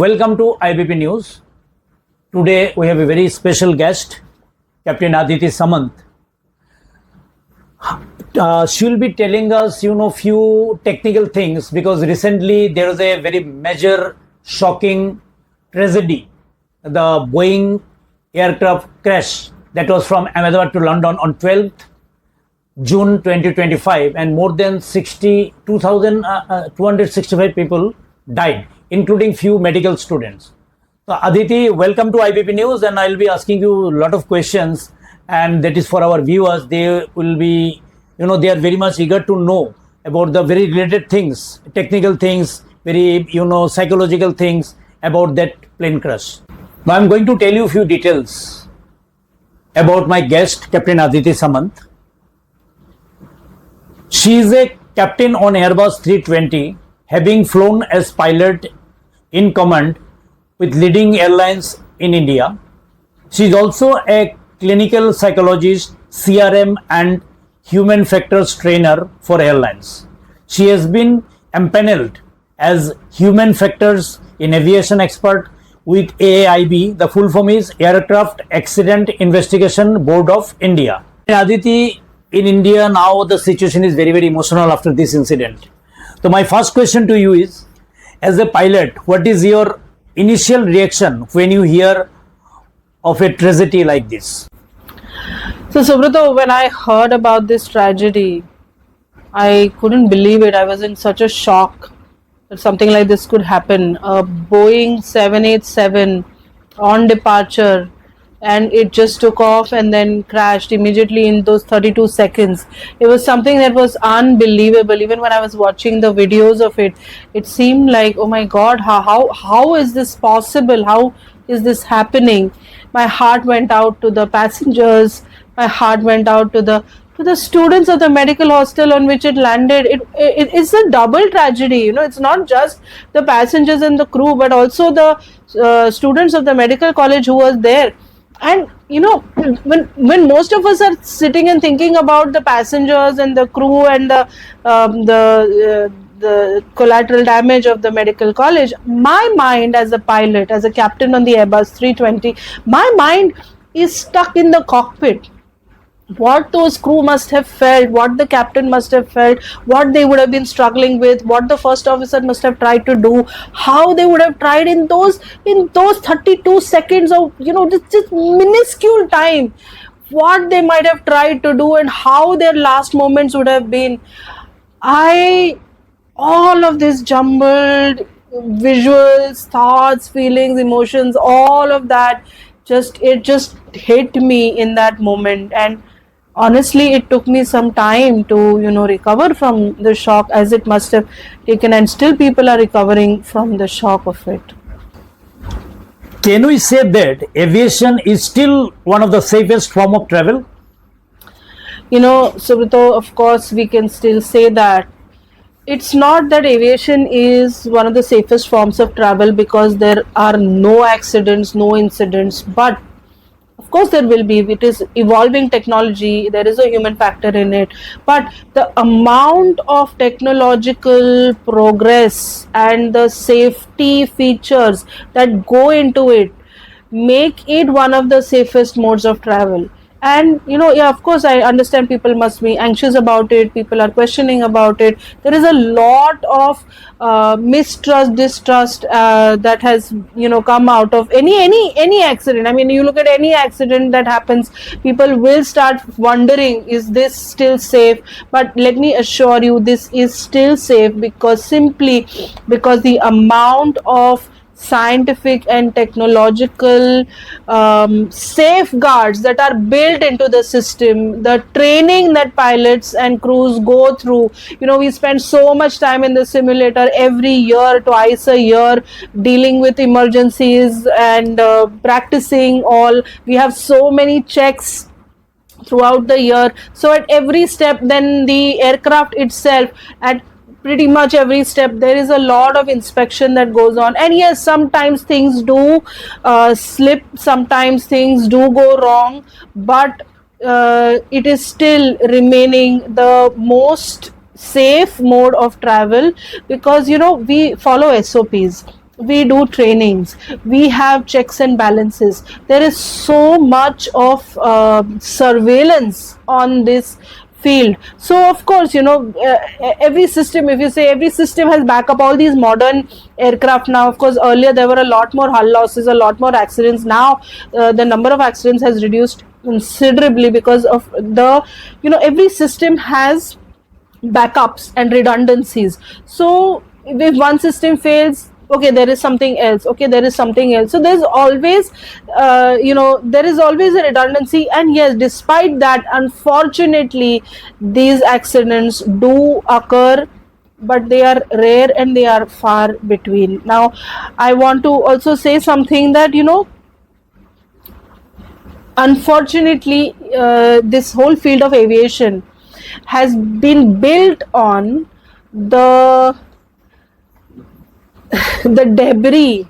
Welcome to IBP News. Today we have a very special guest, Captain Aditi Samant. She will be telling us, few technical things because recently there was a very major, shocking tragedy, the Boeing aircraft crash that was from Ahmedabad to London on 12th June 2025, and more than 2,265 people died, including few medical students. So Aditi, welcome to IBP News, and I'll be asking you a lot of questions, and that is for our viewers. They will be, they are very much eager to know about the very related things, technical things, very, psychological things about that plane crash. Now I'm going to tell you a few details about my guest, Captain Aditi Samant. She is a captain on Airbus 320, having flown as pilot in command with leading airlines in India. She is also a clinical psychologist, CRM and human factors trainer for airlines. She has been empaneled as human factors in aviation expert with AAIB. The full form is Aircraft Accident Investigation Board of India. Aditi, in India now the situation is very, very emotional after this incident. So my first question to you is, as a pilot, what is your initial reaction when you hear of a tragedy like this? So Subrata, when I heard about this tragedy, I couldn't believe it. I was in such a shock that something like this could happen. A Boeing 787 on departure, and it just took off and then crashed immediately in those 32 seconds. It was something that was unbelievable. Even when I was watching the videos of it, it seemed like, oh my God, how is this possible? How is this happening? My heart went out to the passengers. My heart went out to the students of the medical hostel on which it landed. It's a double tragedy. It's not just the passengers and the crew, but also the students of the medical college who was there. And when most of us are sitting and thinking about the passengers and the crew and the collateral damage of the medical college, my mind as a pilot, as a captain on the Airbus 320, my mind is stuck in the cockpit. What those crew must have felt, what the captain must have felt, what they would have been struggling with, what the first officer must have tried to do, how they would have tried in those 32 seconds of just minuscule time, what they might have tried to do and how their last moments would have been. All of this jumbled visuals, thoughts, feelings, emotions, all of that just hit me in that moment. And honestly, it took me some time to recover from the shock, as it must have taken, and still people are recovering from the shock of it. Can we say that aviation is still one of the safest form of travel? Subrata, of course we can still say that. It's not that aviation is one of the safest forms of travel because there are no accidents, no incidents, but of course there will be. It is evolving technology, there is a human factor in it, but the amount of technological progress and the safety features that go into it make it one of the safest modes of travel. And of course I understand people must be anxious about it, people are questioning about it. There is a lot of mistrust, distrust that has come out of any accident. I mean, you look at any accident that happens, people will start wondering, is this still safe? But let me assure you, this is still safe, because the amount of scientific and technological safeguards that are built into the system, the training that pilots and crews go through. We spend so much time in the simulator every year, twice a year, dealing with emergencies and practicing all. We have so many checks throughout the year. So at every step, then the aircraft itself, at pretty much every step, there is a lot of inspection that goes on. And yes, sometimes things do slip, sometimes things do go wrong, but it is still remaining the most safe mode of travel, because we follow SOPs. we do trainings, we have checks and balances. There is so much of surveillance on this field. So of course, every system, if you say every system has backup, all these modern aircraft now, of course earlier there were a lot more hull losses, a lot more accidents. Now the number of accidents has reduced considerably because of the, every system has backups and redundancies. So if one system fails, okay, there is something else, okay, there is something else. So there's always there is always a redundancy. And yes, despite that, unfortunately these accidents do occur, but they are rare and they are far between. Now I want to also say something that, unfortunately this whole field of aviation has been built on the the debris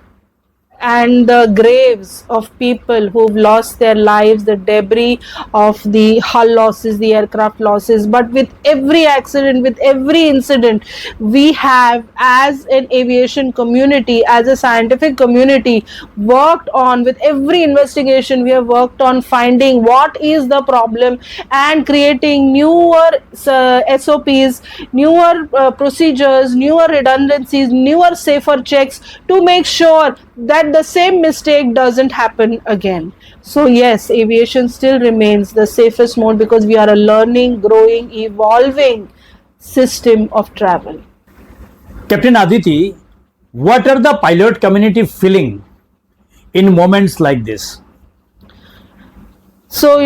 and the graves of people who've lost their lives, the debris of the hull losses, the aircraft losses. But with every accident, with every incident, we have, as an aviation community, as a scientific community, worked on, with every investigation, we have worked on finding what is the problem and creating newer SOPs, newer procedures, newer redundancies, newer safer checks to make sure that the same mistake doesn't happen again. So yes, aviation still remains the safest mode because we are a learning, growing, evolving system of travel. Captain Aditi, what are the pilot community feeling in moments like this? So,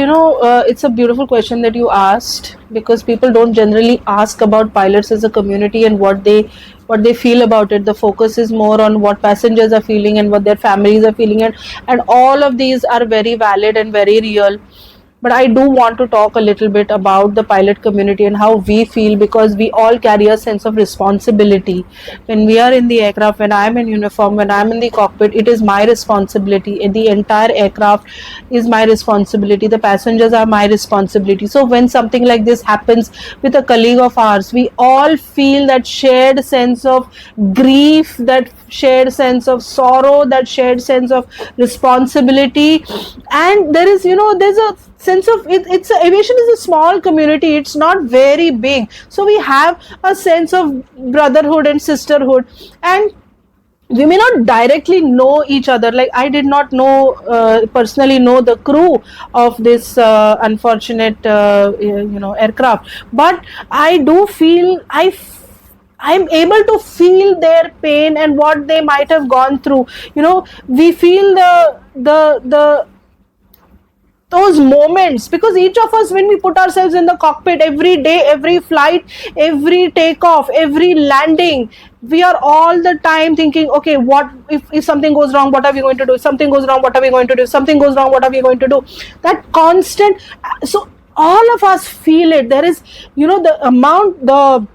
it's a beautiful question that you asked, because people don't generally ask about pilots as a community and what they feel about it. The focus is more on what passengers are feeling and what their families are feeling, and all of these are very valid and very real. But I do want to talk a little bit about the pilot community and how we feel, because we all carry a sense of responsibility. When we are in the aircraft, when I am in uniform, when I am in the cockpit, it is my responsibility. The entire aircraft is my responsibility. The passengers are my responsibility. So when something like this happens with a colleague of ours, we all feel that shared sense of grief, that shared sense of sorrow, that shared sense of responsibility. And there is, there's a sense of aviation is a small community, it's not very big, so we have a sense of brotherhood and sisterhood. And we may not directly know each other. Like, I did not personally know the crew of this unfortunate aircraft, but I do feel I'm able to feel their pain and what they might have gone through. We feel the those moments, because each of us, when we put ourselves in the cockpit, every day, every flight, every takeoff, every landing, we are all the time thinking, okay, what if something goes wrong, what are we going to do? If something goes wrong, what are we going to do? If something goes wrong, what are we going to do? That constant, so all of us feel it. There is, the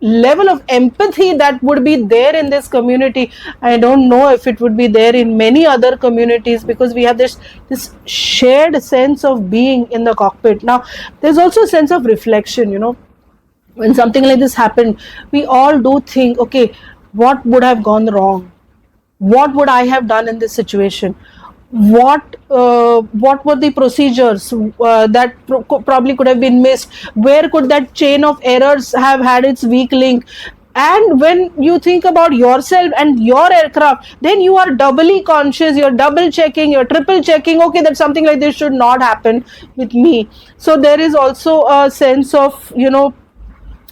level of empathy that would be there in this community, I don't know if it would be there in many other communities, because we have this shared sense of being in the cockpit. Now there's also a sense of reflection. When something like this happened, we all do think, okay, what would have gone wrong? What would I have done in this situation? What were the procedures that probably could have been missed? Where could that chain of errors have had its weak link? And when you think about yourself and your aircraft, then you are doubly conscious, you're double checking, you're triple checking, okay, that something like this should not happen with me. So there is also a sense of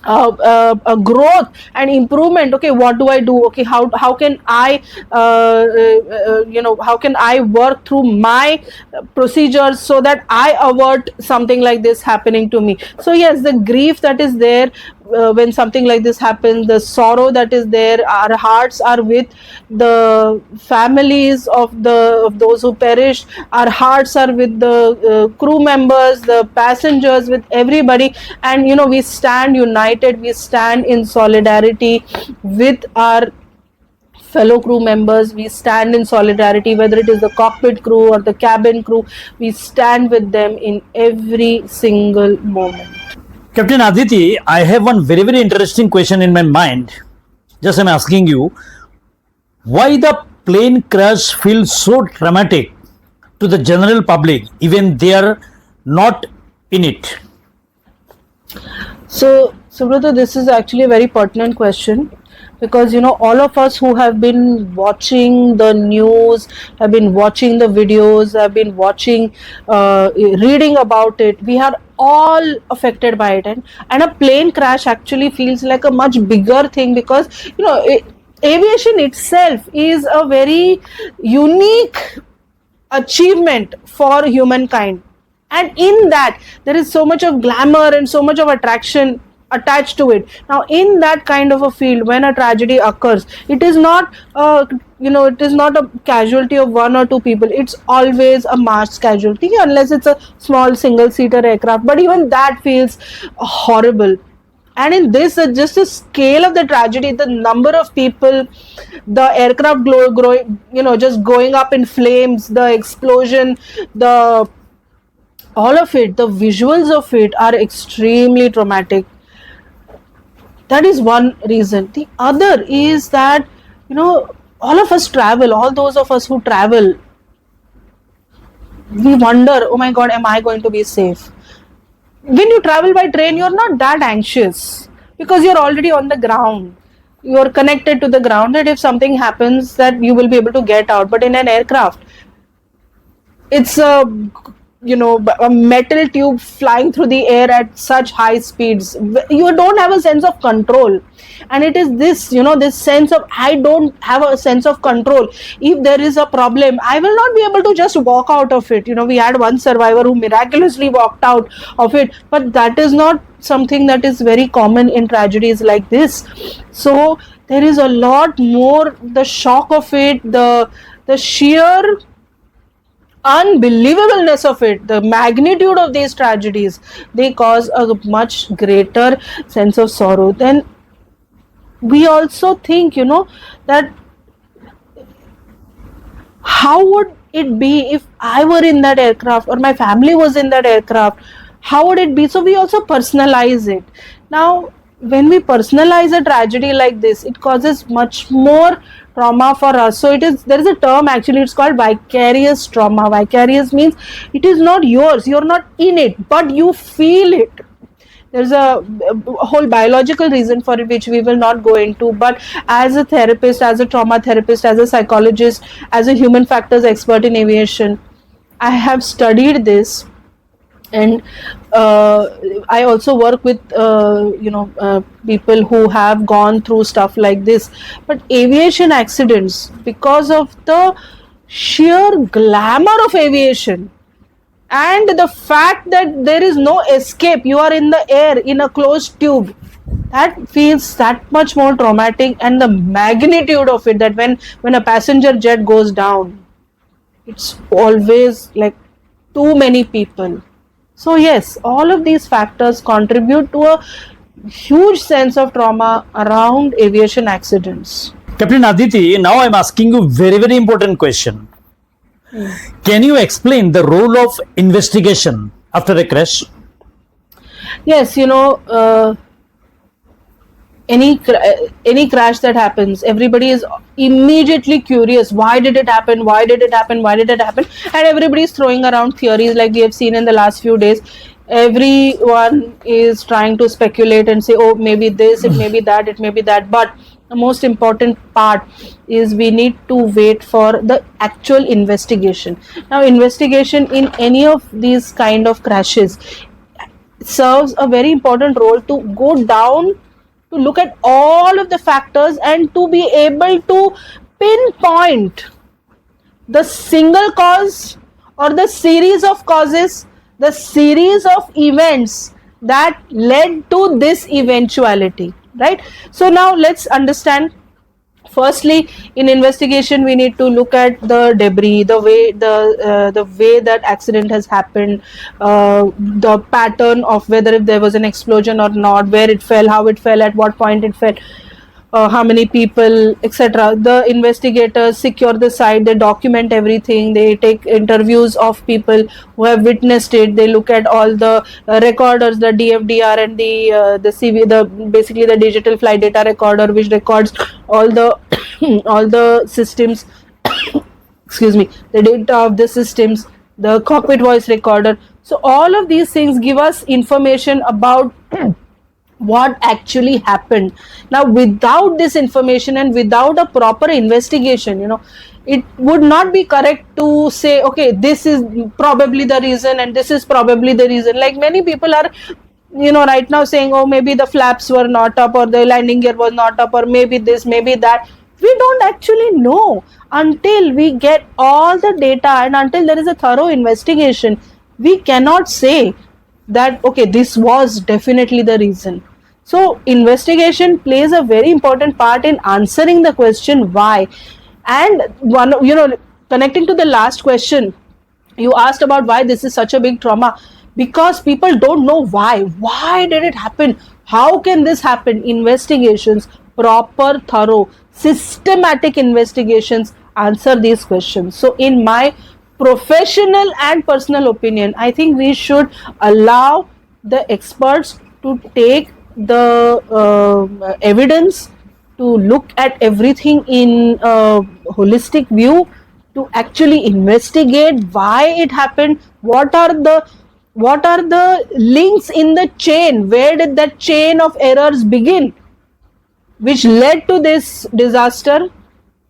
a growth and improvement. Okay, what do I do? Okay, how can I how can I work through my procedures so that I avert something like this happening to me? So yes, the grief that is there when something like this happens, the sorrow that is there, our hearts are with the families of those who perished, our hearts are with the crew members, the passengers, with everybody. And we stand united, we stand in solidarity with our fellow crew members, we stand in solidarity, whether it is the cockpit crew or the cabin crew, we stand with them in every single moment. Captain Aditi, I have one very, very interesting question in my mind. Just I'm asking you, why the plane crash feels so dramatic to the general public, even they are not in it? So, Subrata, this is actually a very pertinent question because all of us who have been watching the news, have been watching the videos, have been watching, reading about it, we are all affected by it, and a plane crash actually feels like a much bigger thing because aviation itself is a very unique achievement for humankind, and in that there is so much of glamour and so much of attraction attached to it. Now in that kind of a field, when a tragedy occurs, it is not it is not a casualty of one or two people, it's always a mass casualty unless it's a small single seater aircraft, but even that feels horrible. And in this, just the scale of the tragedy, the number of people, the aircraft growing, just going up in flames, the explosion, the all of it, the visuals of it are extremely traumatic. That is one reason. The other is that all of us travel, all those of us who travel, we wonder, oh my god, am I going to be safe? When you travel by train, you're not that anxious because you're already on the ground, you're connected to the ground, that if something happens that you will be able to get out. But in an aircraft, it's a a metal tube flying through the air at such high speeds. You don't have a sense of control, and it is this this sense of, I don't have a sense of control. If there is a problem, I will not be able to just walk out of it. We had one survivor who miraculously walked out of it, but that is not something that is very common in tragedies like this. So there is a lot more, the shock of it, the sheer unbelievableness of it, the magnitude of these tragedies, they cause a much greater sense of sorrow. Then we also think that how would it be if I were in that aircraft or my family was in that aircraft, how would it be? So we also personalize it. Now when we personalize a tragedy like this, it causes much more trauma for us. So there is a term, actually it's called vicarious trauma. Vicarious means it is not yours, you're not in it, but you feel it. There's a whole biological reason for it which we will not go into, but as a therapist, as a trauma therapist, as a psychologist, as a human factors expert in aviation, I have studied this. And I also work with people who have gone through stuff like this. But aviation accidents, because of the sheer glamour of aviation and the fact that there is no escape, you are in the air in a closed tube, that feels that much more traumatic. And the magnitude of it, that when a passenger jet goes down, it's always like too many people. So yes, all of these factors contribute to a huge sense of trauma around aviation accidents. Captain Aditi, now I'm asking you very, very important question. Can you explain the role of investigation after a crash? Yes, any crash that happens, everybody is immediately curious, why did it happen, why did it happen, why did it happen? And everybody is throwing around theories like we have seen in the last few days. Everyone is trying to speculate and say, oh, maybe this, it may be that, it may be that. But the most important part is we need to wait for the actual investigation. Now investigation in any of these kind of crashes serves a very important role to go down, to look at all of the factors and to be able to pinpoint the single cause or the series of causes, the series of events that led to this eventuality, right? So now let's understand. Firstly, in investigation, we need to look at the debris, the way that accident has happened, the pattern of whether if there was an explosion or not, where it fell, how it fell, at what point it fell. how many people, etc. The investigators secure the site, they document everything, they take interviews of people who have witnessed it, they look at all the recorders, the DFDR and the CV, the basically the digital flight data recorder, which records all the all the systems excuse me, the data of the systems, the cockpit voice recorder. So all of these things give us information about what actually happened. Now without this information and without a proper investigation, it would not be correct to say, okay, this is probably the reason and this is probably the reason. Like many people are right now saying, oh, maybe the flaps were not up, or the landing gear was not up, or maybe this, maybe that. We don't actually know until we get all the data and until there is a thorough investigation. We cannot say that, okay, this was definitely the reason. So investigation plays a very important part in answering the question why. And connecting to the last question, you asked about why this is such a big trauma. Because people don't know why did it happen, how can this happen. Investigations, proper, thorough, systematic investigations answer these questions. So in my professional and personal opinion, I think we should allow the experts to take the evidence, to look at everything in a holistic view, to actually investigate why it happened, what are the links in the chain, where did that chain of errors begin which led to this disaster,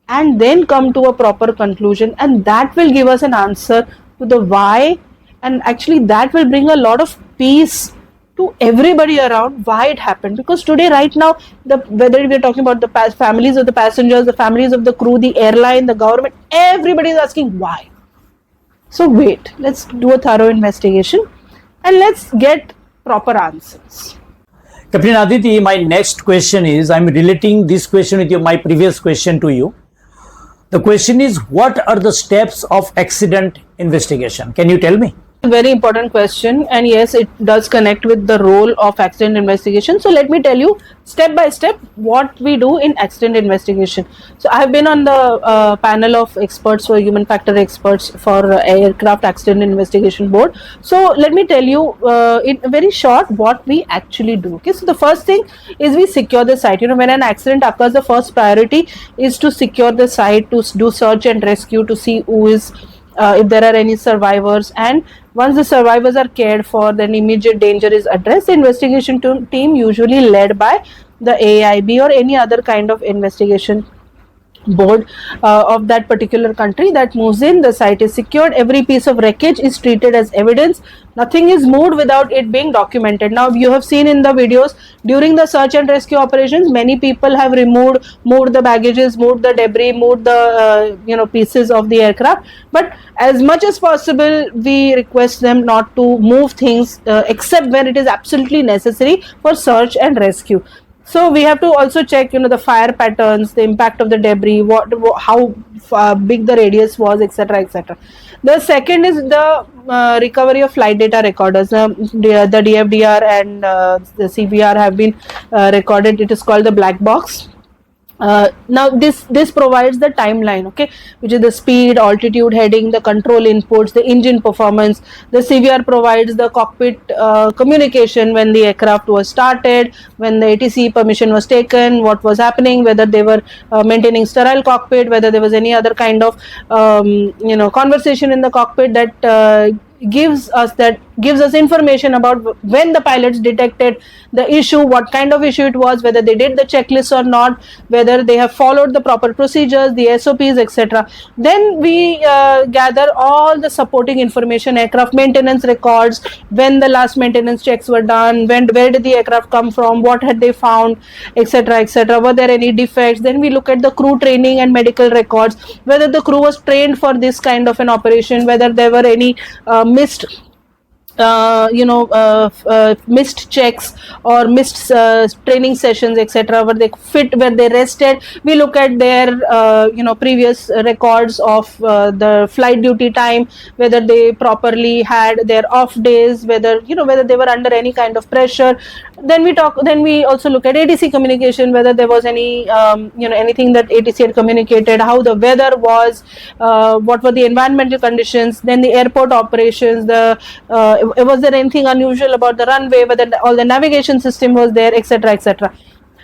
and then come to a proper conclusion. And that will give us an answer to the why, and actually that will bring a lot of peace to everybody around why it happened. Because today, right now, whether we are talking about the families of the passengers, the families of the crew, the airline, the government, everybody is asking why. So wait, let's do a thorough investigation and let's get proper answers. Captain Aditi, my next question is, I'm relating this question with my previous question to you. The question is, what are the steps of accident investigation? Can you tell me? Very important question, and yes, it does connect with the role of accident investigation. So let me tell you step by step what we do in accident investigation. So I have been on the panel of experts, for human factor experts for aircraft accident investigation board. So let me tell you in very short what we actually do. Okay, so the first thing is we secure the site. When an accident occurs, the first priority is to secure the site, to do search and rescue, to see who is if there are any survivors, and once the survivors are cared for, then immediate danger is addressed. The investigation team, usually led by the AIB or any other kind of investigation board of that particular country, that moves in. The site is secured, every piece of wreckage is treated as evidence, nothing is moved without it being documented. Now you have seen in the videos, during the search and rescue operations, many people have moved the baggages, moved the debris, moved the pieces of the aircraft, but as much as possible we request them not to move things except when it is absolutely necessary for search and rescue. So we have to also check, the fire patterns, the impact of the debris, how big the radius was, etc., etc. The second is the recovery of flight data recorders. The DFDR and the CVR have been recorded. It is called the black box. Now this provides the timeline, okay, which is the speed, altitude, heading, the control inputs, the engine performance. The CVR provides the cockpit communication, when the aircraft was started, when the ATC permission was taken, what was happening, whether they were maintaining sterile cockpit, whether there was any other kind of conversation in the cockpit that gives us information about when the pilots detected the issue, what kind of issue it was, whether they did the checklist or not, whether they have followed the proper procedures, the SOPs, etc. Then we gather all the supporting information, aircraft maintenance records, when the last maintenance checks were done, where did the aircraft come from, what had they found, etc., etc. Were there any defects? Then we look at the crew training and medical records, whether the crew was trained for this kind of an operation, whether there were any missed missed checks or missed training sessions, etc., where they fit, where they rested. We look at their previous records of the flight duty time, whether they properly had their off days, whether they were under any kind of pressure. Then we also look at ATC communication, whether there was any anything that ATC had communicated, how the weather was, what were the environmental conditions, then the airport operations, was there anything unusual about the runway, whether all the navigation system was there, etc., etc.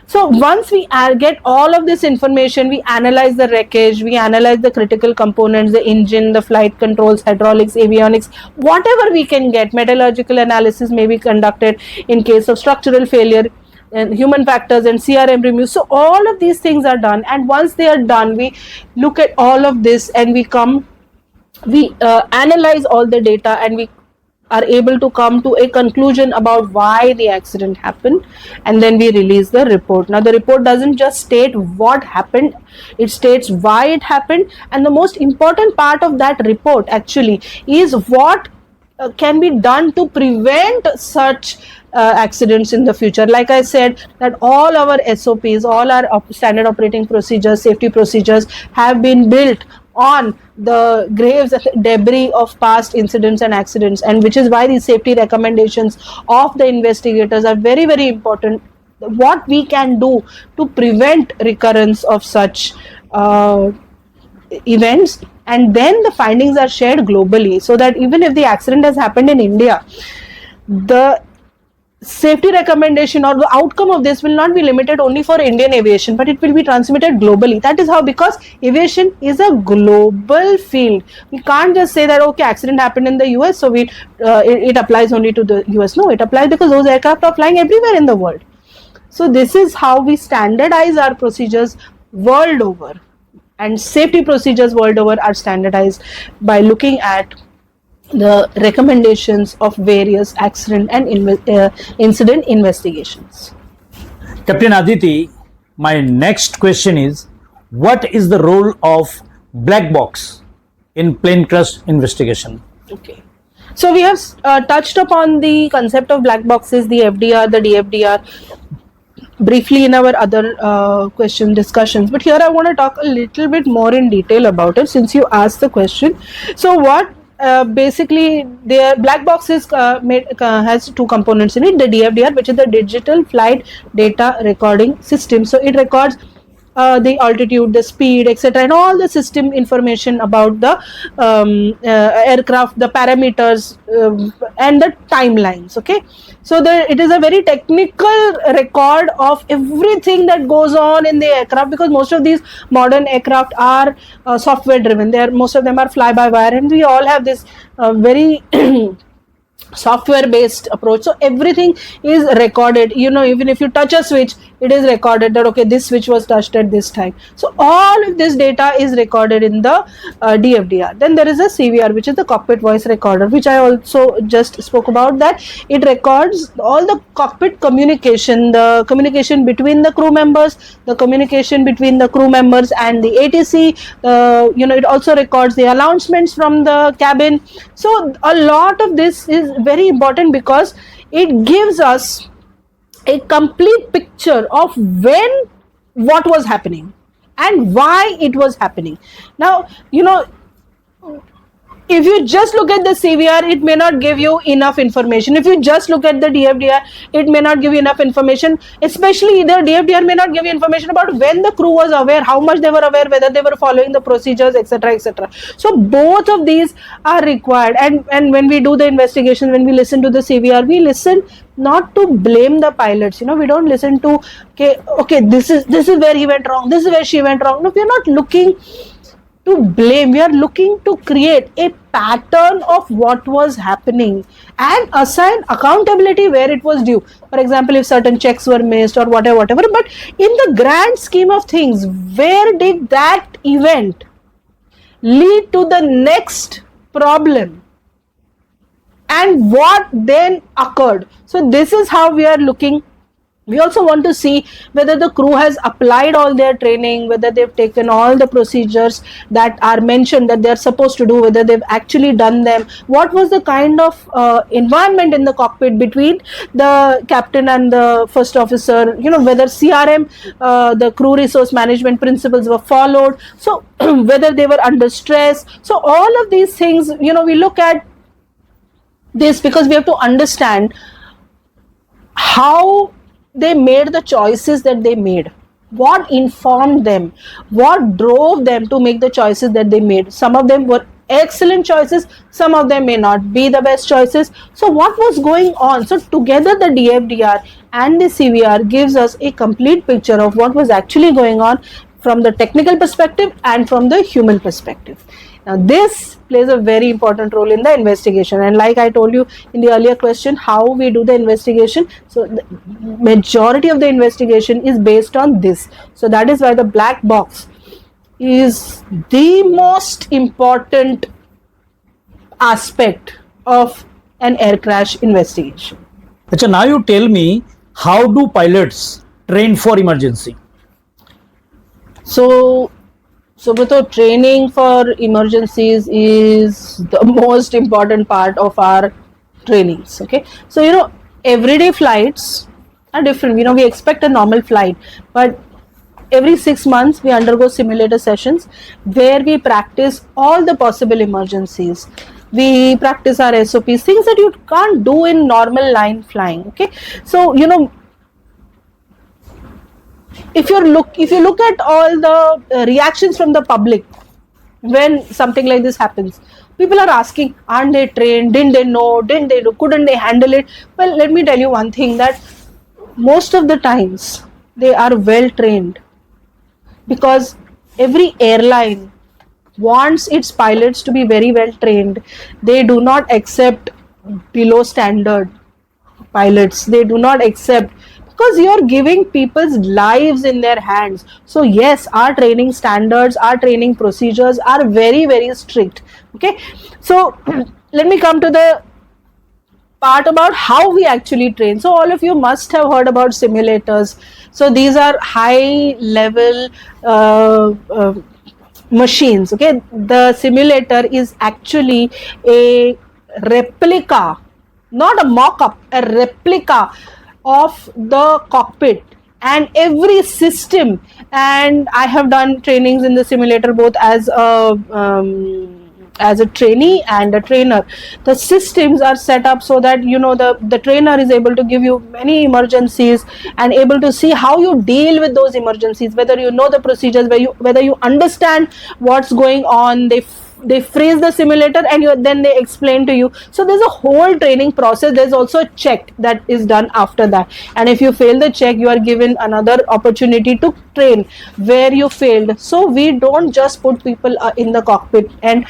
So once we get all of this information, we analyze the wreckage, we analyze the critical components, the engine, the flight controls, hydraulics, avionics, whatever we can get. Metallurgical analysis may be conducted in case of structural failure, and human factors and CRM reviews. So all of these things are done, and once they are done, we look at all of this and we analyze all the data, and we are able to come to a conclusion about why the accident happened, and then we release the report. Now the report doesn't just state what happened, it states why it happened, and the most important part of that report actually is what can be done to prevent such accidents in the future. Like I said, that all our SOPs, all our standard operating procedures, safety procedures have been built on the graves and debris of past incidents and accidents, and which is why these safety recommendations of the investigators are very, very important. What we can do to prevent recurrence of such events, and then the findings are shared globally, so that even if the accident has happened in India, the safety recommendation or the outcome of this will not be limited only for Indian aviation, but it will be transmitted globally. That is how, because aviation is a global field. We can't just say that, okay, accident happened in the US, so it applies only to the US. No, it applies because those aircraft are flying everywhere in the world. So this is how we standardize our procedures world over, and safety procedures world over are standardized by looking at the recommendations of various accident and incident investigations. Captain Aditi, my next question is, what is the role of black box in plane crash investigation? Okay. So we have touched upon the concept of black boxes, the FDR, the DFDR, briefly in our other question discussions, but here I want to talk a little bit more in detail about it since you asked the question. So what basically their black boxes has two components in it: the DFDR, which is the digital flight data recording system. So it records the altitude, the speed, etc., and all the system information about the aircraft, the parameters, and the timelines. Okay, so it is a very technical record of everything that goes on in the aircraft, because most of these modern aircraft are software driven. Most of them are fly by wire, and we all have this very software based approach. So everything is recorded. Even if you touch a switch, it is recorded that, okay, this switch was touched at this time. So all of this data is recorded in the DFDR. Then there is a CVR, which is the cockpit voice recorder, which I also just spoke about, that it records all the cockpit communication, the communication between the crew members, the communication between the crew members and the ATC. It also records the announcements from the cabin. So a lot of this is very important because it gives us a complete picture of what was happening and why it was happening. Now, if you just look at the CVR, it may not give you enough information. If you just look at the DFDR, it may not give you enough information. Especially the DFDR may not give you information about when the crew was aware, how much they were aware, whether they were following the procedures, etc., etc. So both of these are required. And when we do the investigation, when we listen to the CVR, we listen not to blame the pilots. We don't listen to, okay, this is where he went wrong, this is where she went wrong. No, we are not looking to blame. We are looking to create a pattern of what was happening and assign accountability where it was due. For example, if certain checks were missed or whatever. But in the grand scheme of things, where did that event lead to the next problem? And what then occurred? So this is how we are looking We also want to see whether the crew has applied all their training, whether they've taken all the procedures that are mentioned that they're supposed to do, whether they've actually done them. What was the kind of environment in the cockpit between the captain and the first officer, whether CRM, the crew resource management principles were followed, so whether they were under stress. So all of these things, we look at this because we have to understand how they made the choices that they made, what informed them, what drove them to make the choices that they made. Some of them were excellent choices, some of them may not be the best choices. So what was going on? So together the DFDR and the CVR gives us a complete picture of what was actually going on from the technical perspective and from the human perspective. Now this plays a very important role in the investigation, and like I told you in the earlier question, how we do the investigation, so the majority of the investigation is based on this. So that is why the black box is the most important aspect of an air crash investigation. Achha, now you tell me, how do pilots train for emergency? So Subrata, training for emergencies is the most important part of our trainings. Okay, so everyday flights are different. We expect a normal flight, but every 6 months we undergo simulator sessions where we practice all the possible emergencies. We practice our SOPs, things that you can't do in normal line flying. Okay, so if you look at all the reactions from the public when something like this happens, people are asking, aren't they trained, didn't they know, couldn't they handle it? Well, let me tell you one thing, that most of the times they are well trained, because every airline wants its pilots to be very well trained. They do not accept below standard pilots. They do not accept, because you're giving people's lives in their hands. So yes, our training standards, our training procedures are very, very strict. Okay, so let me come to the part about how we actually train. So all of you must have heard about simulators. So these are high level machines. Okay, the simulator is actually a replica, not a mock-up, a replica of the cockpit and every system. And I have done trainings in the simulator both as a trainee and a trainer. The systems are set up so that the trainer is able to give you many emergencies and able to see how you deal with those emergencies, whether you know the procedures, whether you understand what's going on. They phrase the simulator and then they explain to you. So there's a whole training process. There's also a check that is done after that, and if you fail the check, you are given another opportunity to train where you failed. So we don't just put people in the cockpit. And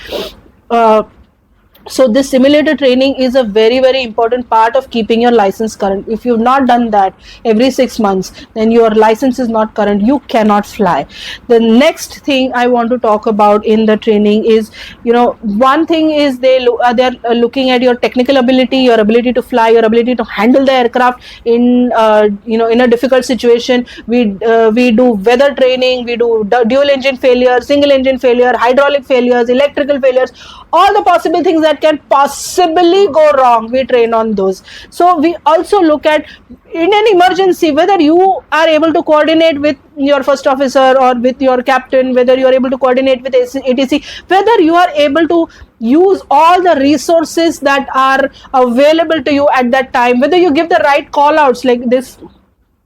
so this simulator training is a very, very important part of keeping your license current. If you've not done that every 6 months, then your license is not current. You cannot fly. The next thing I want to talk about in the training is, one thing is they're looking at your technical ability, your ability to fly, your ability to handle the aircraft in in a difficult situation. We do weather training, we do dual engine failure, single engine failure, hydraulic failures, electrical failures, all the possible things that can possibly go wrong. We train on those. So we also look at, in an emergency, whether you are able to coordinate with your first officer or with your captain, whether you are able to coordinate with ATC, whether you are able to use all the resources that are available to you at that time, whether you give the right call outs. Like this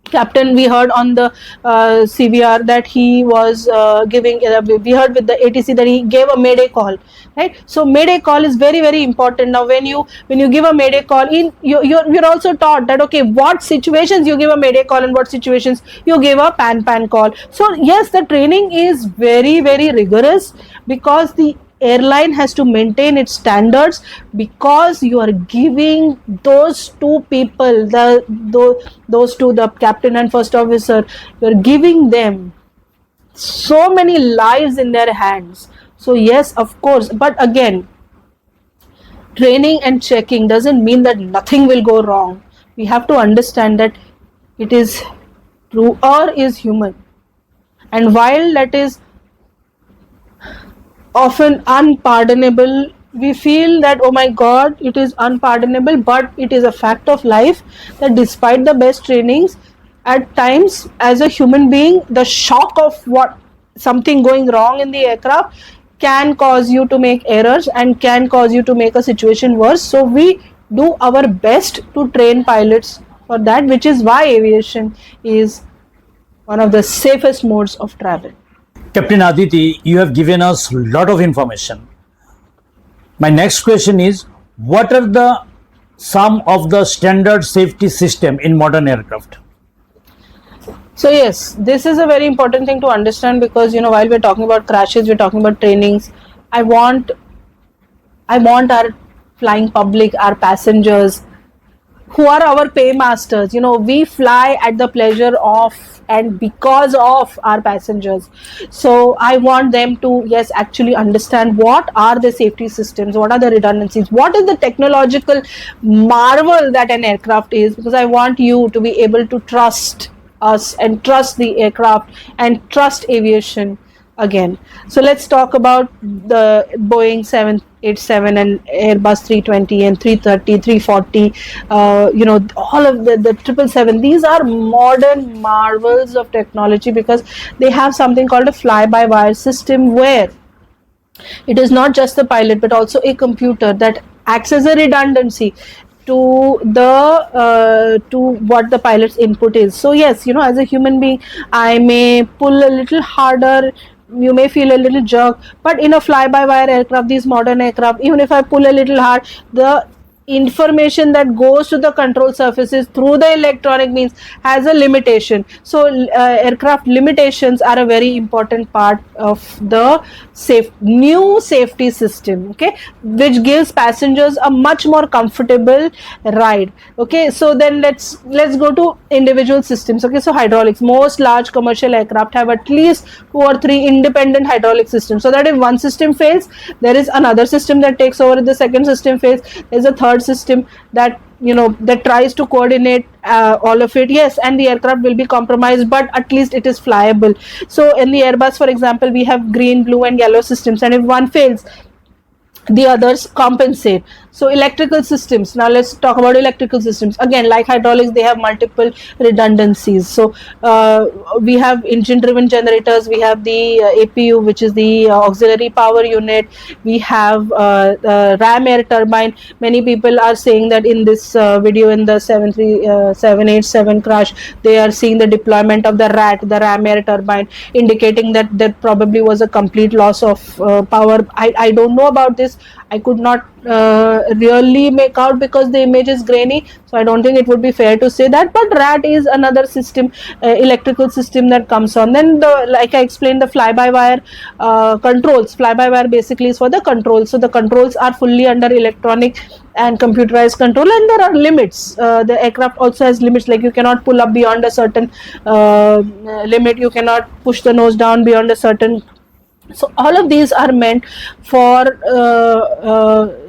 captain, we heard on the CVR that he was giving, we heard with the ATC that he gave a mayday call, right? So mayday call is very, very important. Now when you give a mayday call, you're also taught that, okay, what situations you give a mayday call and what situations you give a pan call. So yes, the training is very, very rigorous, because the airline has to maintain its standards, because you are giving those two people, those two, the captain and first officer, you are giving them so many lives in their hands. So yes, of course, but again, training and checking doesn't mean that nothing will go wrong. We have to understand that it is true or is human. And while that is often unpardonable, we feel that, oh my god, it is unpardonable, but it is a fact of life that despite the best trainings, at times as a human being, the shock of what something going wrong in the aircraft can cause you to make errors and can cause you to make a situation worse. So we do our best to train pilots for that, which is why aviation is one of the safest modes of travel. Captain Aditi, you have given us a lot of information. My next question is, what are the some of the standard safety system in modern aircraft? So yes, this is a very important thing to understand, because while we're talking about crashes, we're talking about trainings. I want our flying public, our passengers, who are our paymasters, we fly at the pleasure of and because of our passengers. So I want them to, yes, actually understand what are the safety systems, what are the redundancies, what is the technological marvel that an aircraft is, because I want you to be able to trust us and trust the aircraft and trust aviation again. So let's talk about the Boeing 787 and Airbus 320 and 330, 340, all of the 777. These are modern marvels of technology, because they have something called a fly-by-wire system, where it is not just the pilot but also a computer that acts as a redundancy to what the pilot's input is. So yes, as a human being, I may pull a little harder, you may feel a little jerk, but in a fly-by-wire aircraft, these modern aircraft, even if I pull a little hard, the information that goes to the control surfaces through the electronic means has a limitation. So aircraft limitations are a very important part of the new safety system, okay, which gives passengers a much more comfortable ride. Okay, so then let's go to individual systems. Okay, so hydraulics, most large commercial aircraft have at least 2 or 3 independent hydraulic systems, so that if one system fails, there is another system that takes over. If the second system fails, there's a third system that that tries to coordinate all of it. Yes, and the aircraft will be compromised, but at least it is flyable. So in the Airbus, for example, we have green, blue and yellow systems, and if one fails, the others compensate. So electrical systems, now let's talk about electrical systems. Again, like hydraulics, they have multiple redundancies. So we have engine driven generators, we have the APU, which is the auxiliary power unit, we have ram air turbine. Many people are saying that in this video, in the 787 crash, they are seeing the deployment of the ram air turbine, indicating that there probably was a complete loss of power. I don't know about this. I could not really make out because the image is grainy, so I don't think it would be fair to say that. But RAT is another system, electrical system that comes on. Then like I explained, the fly-by-wire controls. Fly-by-wire basically is for the controls. So the controls are fully under electronic and computerized control, and there are limits. The aircraft also has limits, like you cannot pull up beyond a certain limit, you cannot push the nose down beyond a certain. So all of these are meant for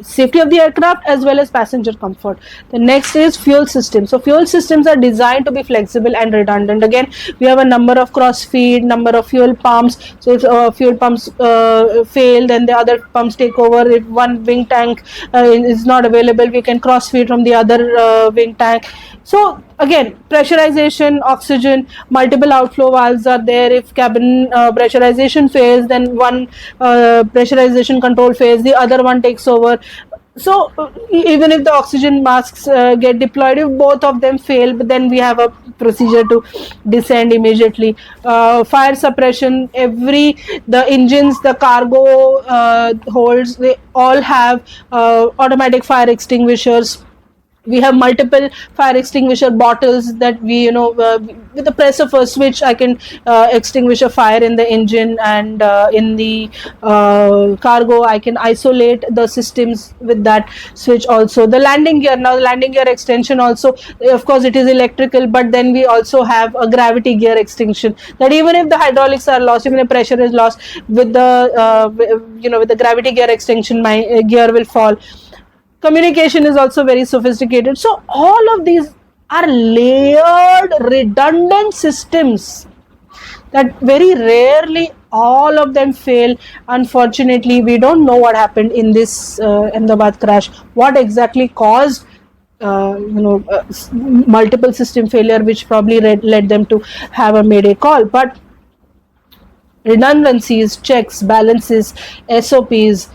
safety of the aircraft as well as passenger comfort. The next is fuel systems. So fuel systems are designed to be flexible and redundant. Again, we have a number of cross feed, number of fuel pumps. So if fuel pumps fail, then the other pumps take over. If one wing tank is not available, we can cross feed from the other wing tank. So again, pressurization, oxygen, multiple outflow valves are there. If cabin pressurization fails, then one pressurization control fails, the other one takes over. So even if the oxygen masks get deployed, if both of them fail, but then we have a procedure to descend immediately. Fire suppression, the engines, the cargo holds, they all have automatic fire extinguishers. We have multiple fire extinguisher bottles that we, with the press of a switch, I can extinguish a fire in the engine, and in the cargo, I can isolate the systems with that switch also. The landing gear, now the landing gear extension also, of course, it is electrical, but then we also have a gravity gear extinction, that even if the hydraulics are lost, even if pressure is lost, with the with the gravity gear extinction, my gear will fall. Communication is also very sophisticated. So all of these are layered, redundant systems that very rarely all of them fail. Unfortunately, we don't know what happened in this Ahmedabad crash, what exactly caused multiple system failure, which probably led them to have a mayday call. But redundancies, checks, balances, SOPs,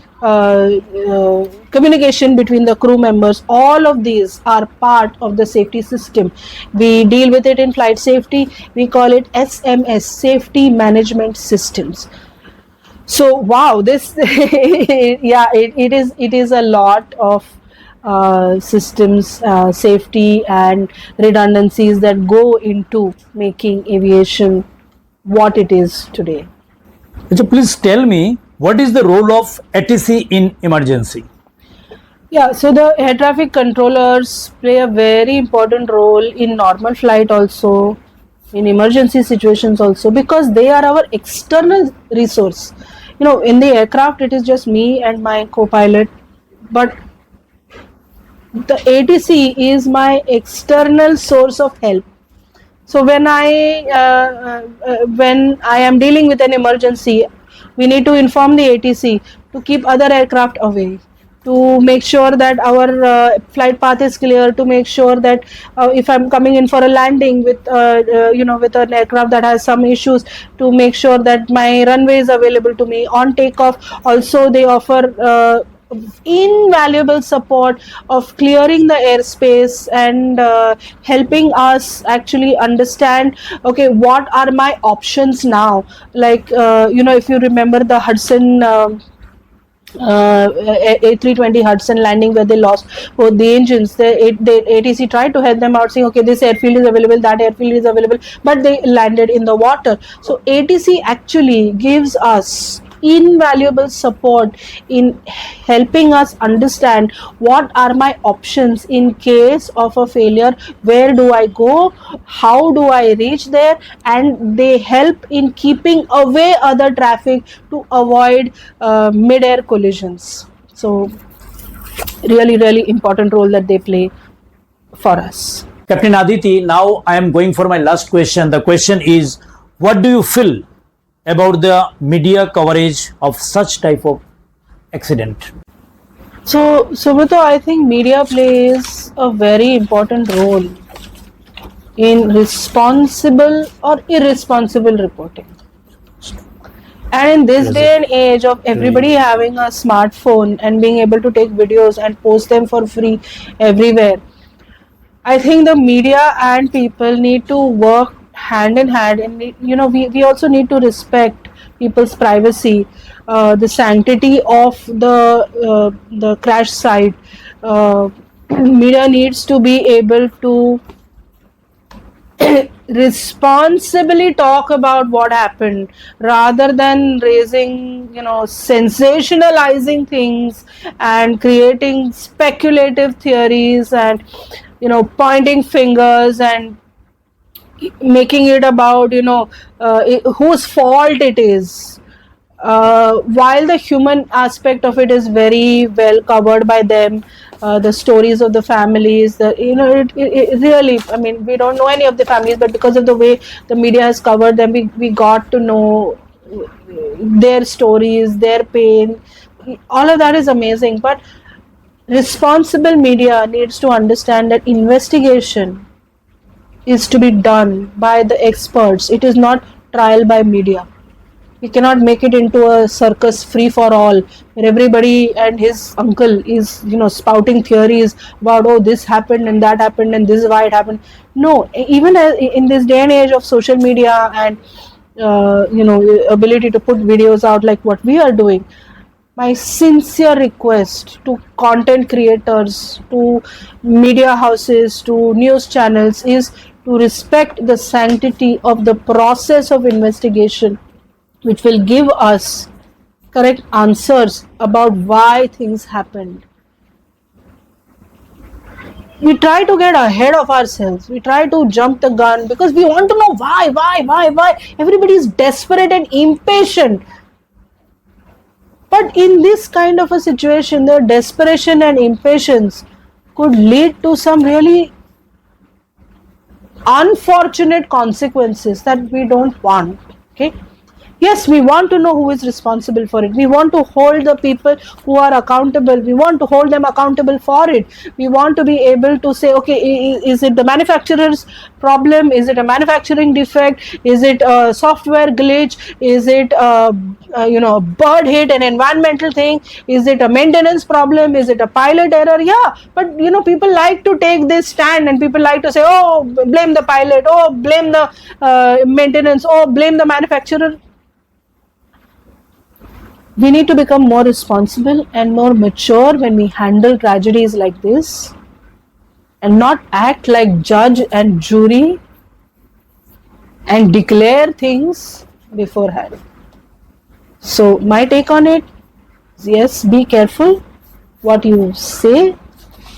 communication between the crew members, all of these are part of the safety system. We deal with it in flight safety. We call it SMS, Safety Management Systems. So wow, this yeah, it is a lot of systems, safety and redundancies that go into making aviation what it is today. So please tell me, what is the role of ATC in emergency? Yeah, so the air traffic controllers play a very important role in normal flight also, in emergency situations also, because they are our external resource. In the aircraft, it is just me and my co-pilot, but the ATC is my external source of help. So when I am dealing with an emergency, we need to inform the ATC to keep other aircraft away, to make sure that our flight path is clear, to make sure that if I'm coming in for a landing with with an aircraft that has some issues, to make sure that my runway is available to me on takeoff. Also, they offer invaluable support of clearing the airspace and helping us actually understand, okay, what are my options now. Like if you remember the Hudson A320 Hudson landing, where they lost both the engines, the ATC tried to help them out, saying, okay, this airfield is available, that airfield is available, but they landed in the water. So ATC actually gives us invaluable support in helping us understand what are my options in case of a failure, where do I go, how do I reach there, and they help in keeping away other traffic to avoid mid-air collisions. So really important role that they play for us. Captain Aditi, now I am going for my last question. The question is, what do you feel about the media coverage of such type of accident? So, Sumito, I think media plays a very important role in responsible or irresponsible reporting. And in this day and age of everybody having a smartphone and being able to take videos and post them for free everywhere, I think the media and people need to work hand in hand, and we also need to respect people's privacy, the sanctity of the crash site. Media needs to be able to responsibly talk about what happened, rather than raising, sensationalizing things and creating speculative theories and pointing fingers and making it about whose fault it is. While the human aspect of it is very well covered by them, the stories of the families, it really, I mean, we don't know any of the families, but because of the way the media has covered them, we got to know their stories, their pain. All of that is amazing, but responsible media needs to understand that investigation is to be done by the experts. It is not trial by media. We cannot make it into a circus free for all, where everybody and his uncle is spouting theories about, oh, this happened and that happened and this is why it happened. No, even in this day and age of social media and ability to put videos out like what we are doing, my sincere request to content creators, to media houses, to news channels is to respect the sanctity of the process of investigation, which will give us correct answers about why things happened. We try to get ahead of ourselves. We try to jump the gun because we want to know why. Everybody is desperate and impatient. But in this kind of a situation, the desperation and impatience could lead to some really unfortunate consequences that we don't want. Okay. Yes, we want to know who is responsible for it. We want to hold the people who are accountable. We want to hold them accountable for it. We want to be able to say, okay, is it the manufacturer's problem? Is it a manufacturing defect? Is it a software glitch? Is it bird hit, an environmental thing? Is it a maintenance problem? Is it a pilot error? Yeah, but people like to take this stand, and people like to say, oh, blame the pilot, oh, blame the maintenance, oh, blame the manufacturer. We need to become more responsible and more mature when we handle tragedies like this, and not act like judge and jury and declare things beforehand. So my take on it is, yes, be careful what you say.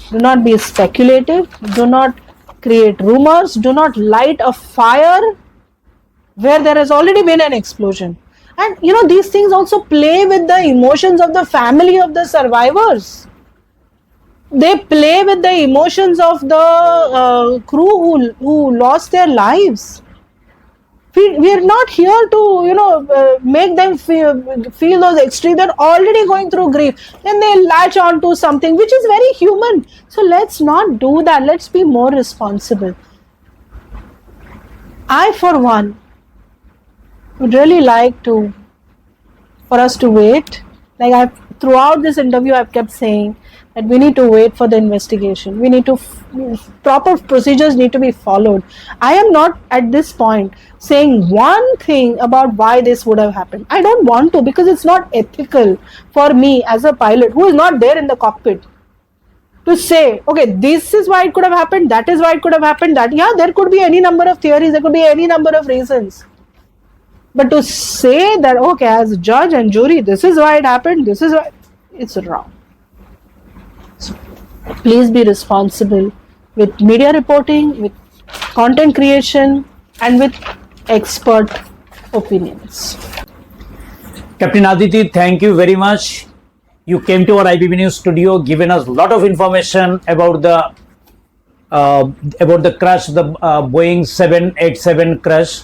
Do not be speculative. Do not create rumors. Do not light a fire where there has already been an explosion. And these things also play with the emotions of the family of the survivors. They play with the emotions of the crew who lost their lives. We are not here to make them feel those extremes. They're already going through grief, then they latch on to something which is very human. So let's not do that. Let's be more responsible. I, for one, would really like for us to wait. Like throughout this interview, I've kept saying that we need to wait for the investigation. We need to proper procedures need to be followed. I am not at this point saying one thing about why this would have happened. I don't want to, because it's not ethical for me as a pilot who is not there in the cockpit to say, okay, this is why it could have happened, that is why it could have happened, that, yeah, there could be any number of theories, there could be any number of reasons. But to say that, okay, as judge and jury, this is why it happened, this is why, it's wrong. So, please be responsible with media reporting, with content creation, and with expert opinions. Captain Aditi, thank you very much. You came to our IBB News studio, given us a lot of information about the crash, the Boeing 787 crash.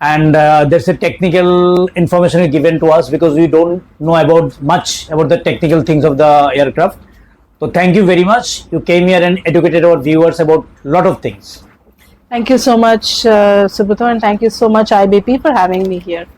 And there's a technical information given to us, because we don't know much about the technical things of the aircraft. So thank you very much. You came here and educated our viewers about a lot of things. Thank you so much, Subrata, and thank you so much, IBP, for having me here.